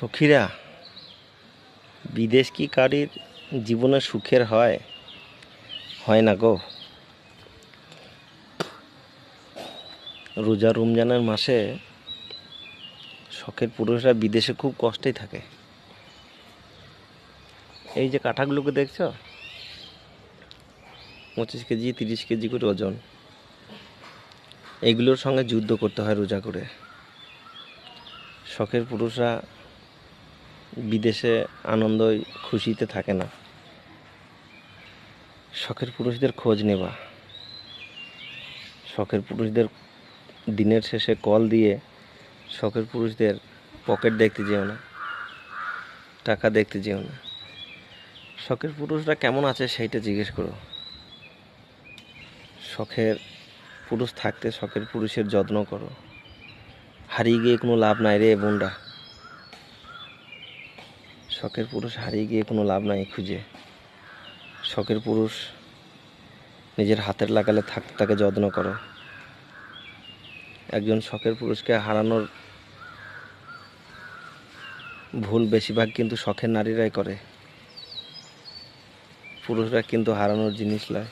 সখীরা, বিদেশ কি কারীর জীবনে সুখের হয়? হয় না গো। রোজা রমজানের মাসে শখের পুরুষরা বিদেশে খুব কষ্টেই থাকে। এই যে কাঁঠাগুলোকে দেখছো, 25 কেজি 30 কেজি করে ওজন। এইগুলোর সঙ্গে যুদ্ধ করতে হয় রোজা করে। শখের পুরুষরা বিদেশে আনন্দ খুশিতে থাকে না। শখের পুরুষদের খোঁজ নেবা, শখের পুরুষদের দিনের শেষে কল দিয়ে শখের পুরুষদের পকেট দেখতে যেও না, টাকা দেখতে যেও না। শখের পুরুষরা কেমন আছে সেইটা জিজ্ঞেস করো। শখের পুরুষ থাকতে শখের পুরুষের যত্ন করো। হারিয়ে গিয়ে কোনো লাভ নাই রে বোনরা। শখের পুরুষ হারিয়ে গিয়ে কোনো লাভ নাই খুঁজে। শখের পুরুষ নিজের হাতের লাগালে থাকতে তাকে যত্ন করো। একজন শখের পুরুষকে হারানোর ভুল বেশিরভাগ কিন্তু শখের নারীরাই করে। পুরুষরা কিন্তু হারানোর জিনিস লয়।